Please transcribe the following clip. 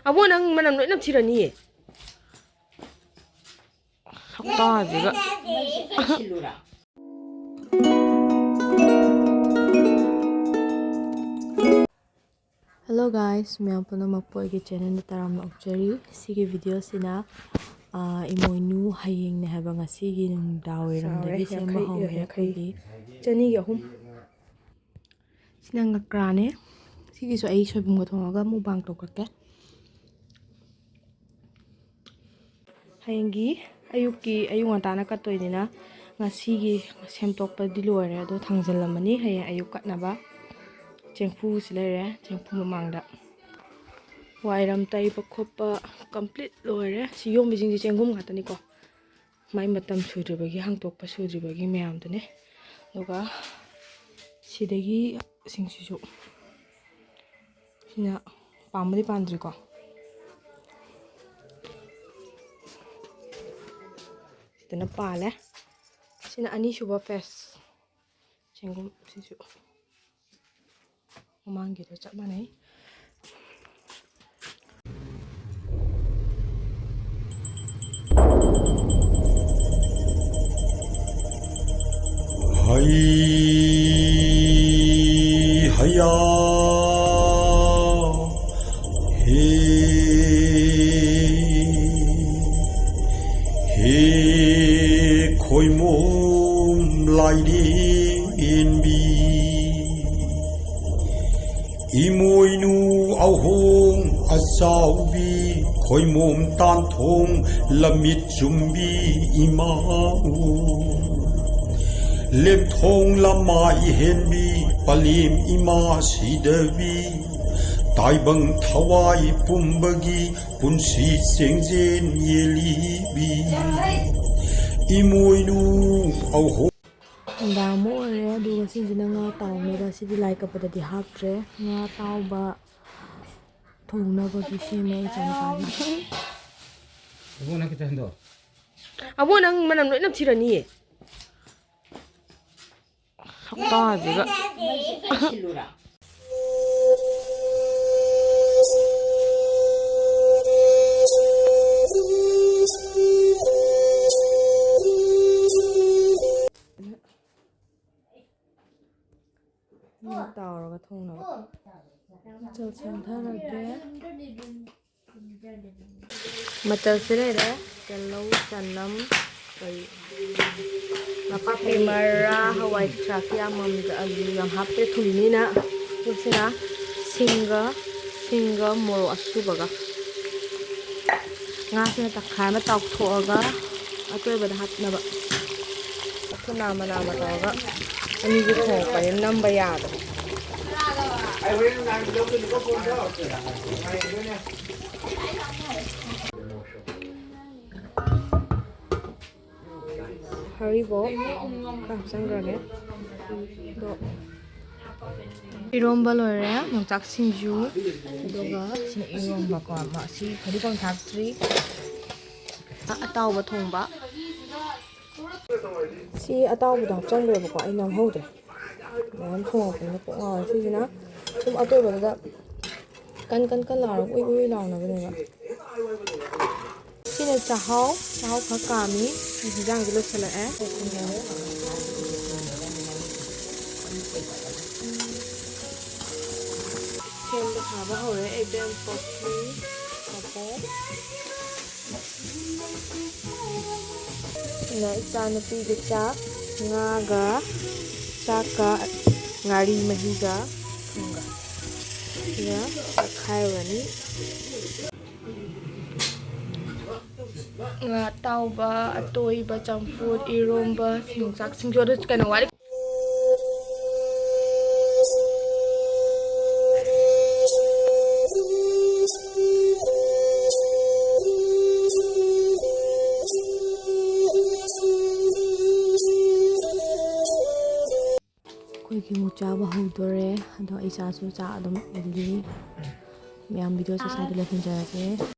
abo nang manam loi nam thirani sakta jiga Hello guys, mayam punamak po igi channel na taram na ukjari. Sige video sina emoinu hayeng na haba nga sige nung dawiram dagi siya mahongba kugi chani gi ahum sinang ngakrane sige so ay soy bunga thongaga mubang tokrake hayenggi ayung ngantana katoinina nga sige semtokpa di loire ado thangjallamani hayeng ayuk katnaba chengpu silere chengpu mamangda wairam taiba khoppa complete loire si yom bijing ji chengum ngatani ko mai matam sudribagi hangtokpa sudribagi mayam dune doga sidagi singsisu sina pamdi pandri ko sidana pale sina ani suba face chengum sisu mamanggi do chap manai haya he khoi mom lai đi in bi emoinu au hong asau bi khoi mom tan thong lamit chumbi imau Lem thong lama I hen bi palim ima sidabi tai bang thawai pumbagi punsi sengjen yeli bi imoinu au ho damo re du sinjina nga taw mera sidi like pada di hapre nga taw ba thongna ba gi sime jankari abo na kita hendo abo nang manam loi nam thirani sakta jiga tawraga thongnaba chal samtharage machal sirere tellau chanam kai napapi mara hawai trakia mamda alu yang hape thulnina usina singa moro asubaga nga sina takhai ma tauk thoaga atoi bada hatnaba kuna mana tawaga ani gi thong pa namba yada haribo kam sangrage do iromba lore nongchak singju doga sin iromba ko ma si khari bang thakri ataw ba thongba si ataw bu dang changre ba ko ai nam hode nam thong ko na ko si jina sum atoy ba da kan la ui law na ba ne ba sine chahong khakami hijang gilo sala e kem ba khaba hore Ebenpok kapo na isana pi de cha nga ga chaka ngari mahiga thunga ya khairani nga tauba atoi ba champut iromba singsak singjo do kana wari koi ki mucha ba hodore ado isa su cha adum eli myam video sa sa de la